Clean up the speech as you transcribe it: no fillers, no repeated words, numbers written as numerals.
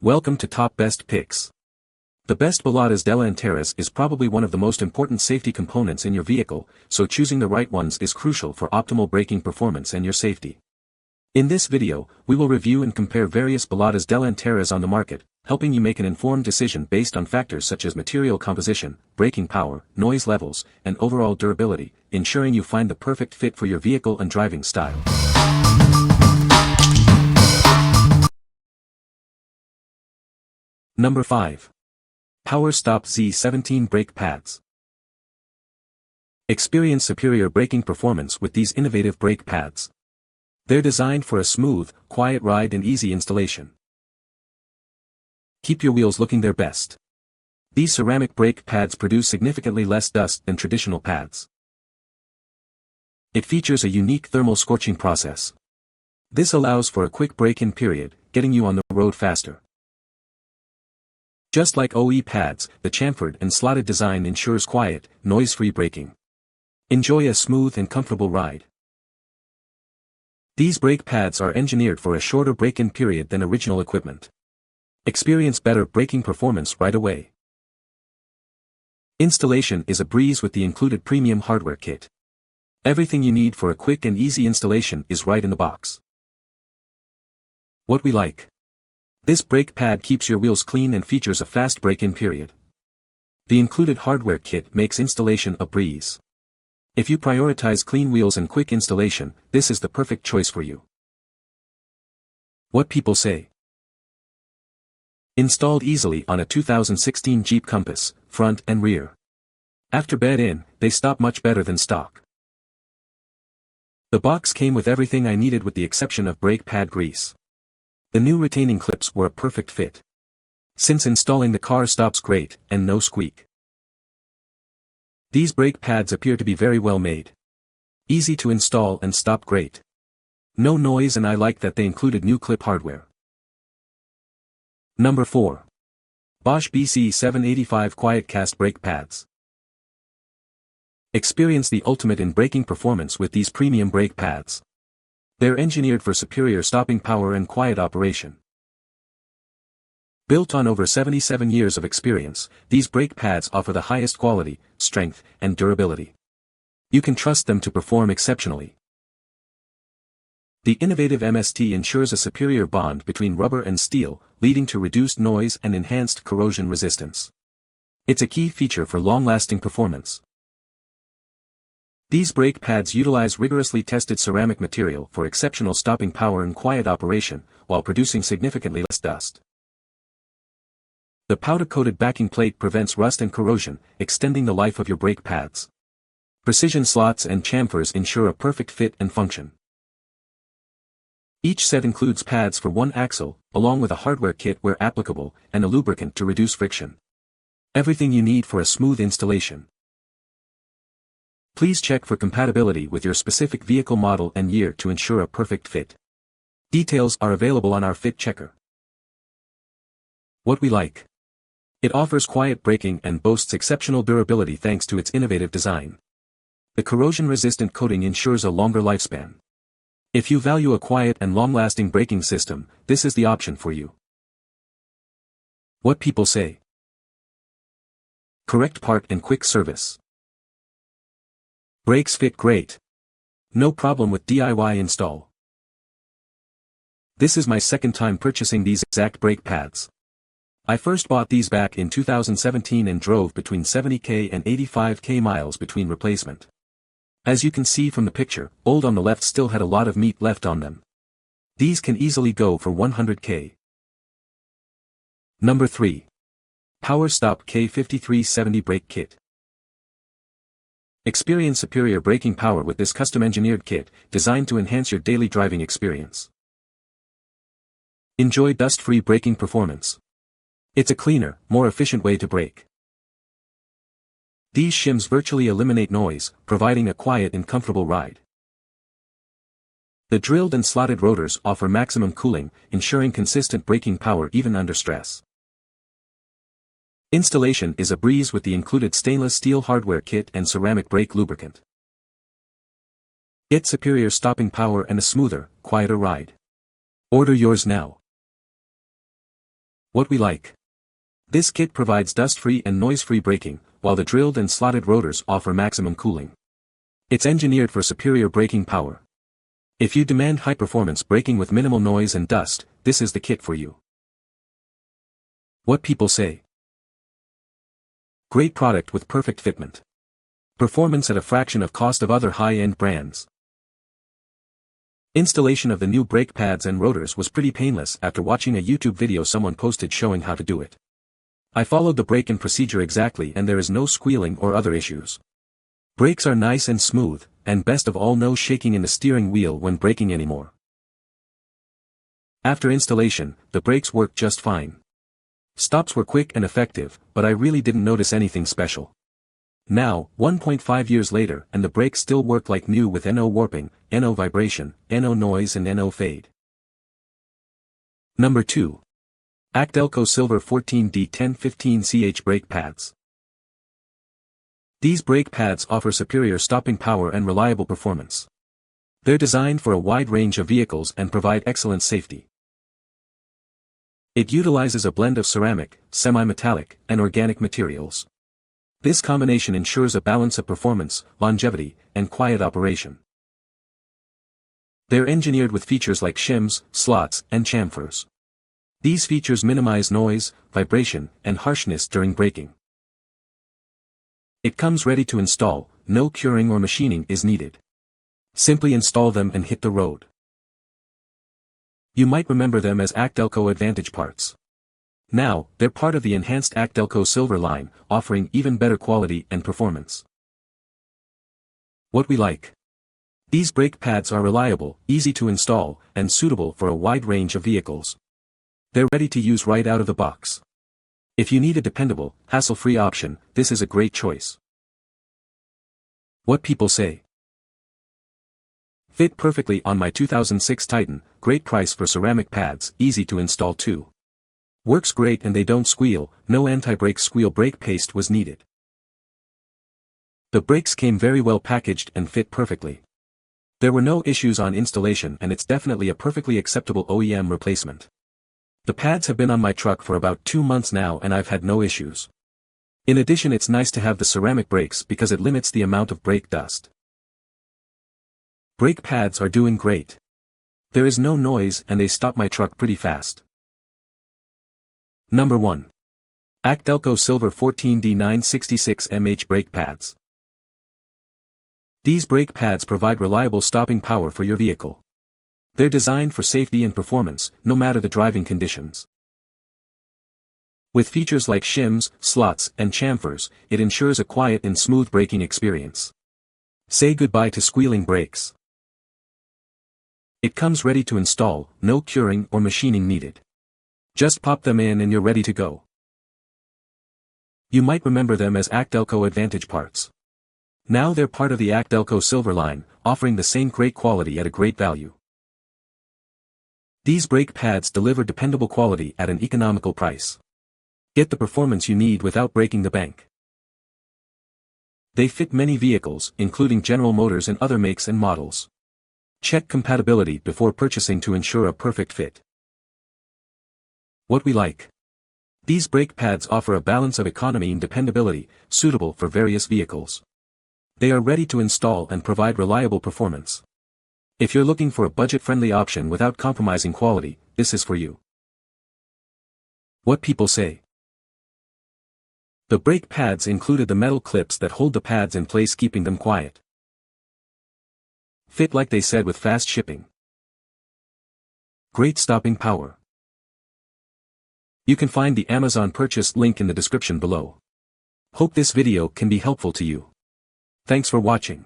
Welcome to Top Best Picks. The best Balatas Delanteras is probably one of the most important safety components in your vehicle, so choosing the right ones is crucial for optimal braking performance and your safety. In this video, we will review and compare various Balatas Delanteras on the market, helping you make an informed decision based on factors such as material composition, braking power, noise levels, and overall durability, ensuring you find the perfect fit for your vehicle and driving style. Number 5. Power Stop Z17 Brake Pads. Experience superior braking performance with these innovative brake pads. They're designed for a smooth, quiet ride and easy installation. Keep your wheels looking their best. These ceramic brake pads produce significantly less dust than traditional pads. It features a unique thermal scorching process. This allows for a quick break-in period, getting you on the road faster. Just like OE pads, the chamfered and slotted design ensures quiet, noise-free braking. Enjoy a smooth and comfortable ride. These brake pads are engineered for a shorter break-in period than original equipment. Experience better braking performance right away. Installation is a breeze with the included premium hardware kit. Everything you need for a quick and easy installation is right in the box. What we like. This brake pad keeps your wheels clean and features a fast break-in period. The included hardware kit makes installation a breeze. If you prioritize clean wheels and quick installation, this is the perfect choice for you. What people say. Installed easily on a 2016 Jeep Compass, front and rear. After bed-in, they stop much better than stock. The box came with everything I needed with the exception of brake pad grease. The new retaining clips were a perfect fit. Since installing the car stops great, and no squeak. These brake pads appear to be very well made. Easy to install and stop great. No noise, and I like that they included new clip hardware. Number 4. BOSCH BC785 QuietCast Brake Pads. Experience the ultimate in braking performance with these premium brake pads. They're engineered for superior stopping power and quiet operation. Built on over 77 years of experience, these brake pads offer the highest quality, strength, and durability. You can trust them to perform exceptionally. The innovative MST ensures a superior bond between rubber and steel, leading to reduced noise and enhanced corrosion resistance. It's a key feature for long-lasting performance. These brake pads utilize rigorously tested ceramic material for exceptional stopping power and quiet operation, while producing significantly less dust. The powder-coated backing plate prevents rust and corrosion, extending the life of your brake pads. Precision slots and chamfers ensure a perfect fit and function. Each set includes pads for one axle, along with a hardware kit where applicable, and a lubricant to reduce friction. Everything you need for a smooth installation. Please check for compatibility with your specific vehicle model and year to ensure a perfect fit. Details are available on our fit checker. What we like. It offers quiet braking and boasts exceptional durability thanks to its innovative design. The corrosion-resistant coating ensures a longer lifespan. If you value a quiet and long-lasting braking system, this is the option for you. What people say. Correct part and quick service. Brakes fit great. No problem with DIY install. This is my second time purchasing these exact brake pads. I first bought these back in 2017 and drove between 70k and 85k miles between replacement. As you can see from the picture, old on the left still had a lot of meat left on them. These can easily go for 100k. Number 3. Power Stop K5370 Brake Kit. Experience superior braking power with this custom-engineered kit, designed to enhance your daily driving experience. Enjoy dust-free braking performance. It's a cleaner, more efficient way to brake. These shims virtually eliminate noise, providing a quiet and comfortable ride. The drilled and slotted rotors offer maximum cooling, ensuring consistent braking power even under stress. Installation is a breeze with the included stainless steel hardware kit and ceramic brake lubricant. Get superior stopping power and a smoother, quieter ride. Order yours now. What we like. This kit provides dust-free and noise-free braking, while the drilled and slotted rotors offer maximum cooling. It's engineered for superior braking power. If you demand high-performance braking with minimal noise and dust, this is the kit for you. What people say. Great product with perfect fitment. Performance at a fraction of cost of other high-end brands. Installation of the new brake pads and rotors was pretty painless after watching a YouTube video someone posted showing how to do it. I followed the break-in procedure exactly and there is no squealing or other issues. Brakes are nice and smooth, and best of all no shaking in the steering wheel when braking anymore. After installation, the brakes worked just fine. Stops were quick and effective, but I really didn't notice anything special. Now, 1.5 years later and the brakes still work like new with no warping, no vibration, no noise and no fade. Number 2. ACDelco Silver 14D 1015CH Brake Pads. These brake pads offer superior stopping power and reliable performance. They're designed for a wide range of vehicles and provide excellent safety. It utilizes a blend of ceramic, semi-metallic, and organic materials. This combination ensures a balance of performance, longevity, and quiet operation. They're engineered with features like shims, slots, and chamfers. These features minimize noise, vibration, and harshness during braking. It comes ready to install, no curing or machining is needed. Simply install them and hit the road. You might remember them as ACDelco Advantage parts. Now, they're part of the enhanced ACDelco Silver line, offering even better quality and performance. What we like. These brake pads are reliable, easy to install, and suitable for a wide range of vehicles. They're ready to use right out of the box. If you need a dependable, hassle-free option, this is a great choice. What people say. Fit perfectly on my 2006 Titan, great price for ceramic pads, easy to install too. Works great and they don't squeal, no anti-brake squeal brake paste was needed. The brakes came very well packaged and fit perfectly. There were no issues on installation and it's definitely a perfectly acceptable OEM replacement. The pads have been on my truck for about 2 months now and I've had no issues. In addition, it's nice to have the ceramic brakes because it limits the amount of brake dust. Brake pads are doing great. There is no noise and they stop my truck pretty fast. Number 1. ACDelco Silver 14D 966mH Brake Pads. These brake pads provide reliable stopping power for your vehicle. They're designed for safety and performance, no matter the driving conditions. With features like shims, slots, and chamfers, it ensures a quiet and smooth braking experience. Say goodbye to squealing brakes. It comes ready to install, no curing or machining needed. Just pop them in and you're ready to go. You might remember them as ACDelco Advantage parts. Now they're part of the ACDelco Silver line, offering the same great quality at a great value. These brake pads deliver dependable quality at an economical price. Get the performance you need without breaking the bank. They fit many vehicles, including General Motors and other makes and models. Check compatibility before purchasing to ensure a perfect fit. What we like. These brake pads offer a balance of economy and dependability, suitable for various vehicles. They are ready to install and provide reliable performance. If you're looking for a budget-friendly option without compromising quality, this is for you. What people say. The brake pads included the metal clips that hold the pads in place, keeping them quiet. Fit like they said with fast shipping. Great stopping power. You can find the Amazon purchase link in the description below. Hope this video can be helpful to you. Thanks for watching.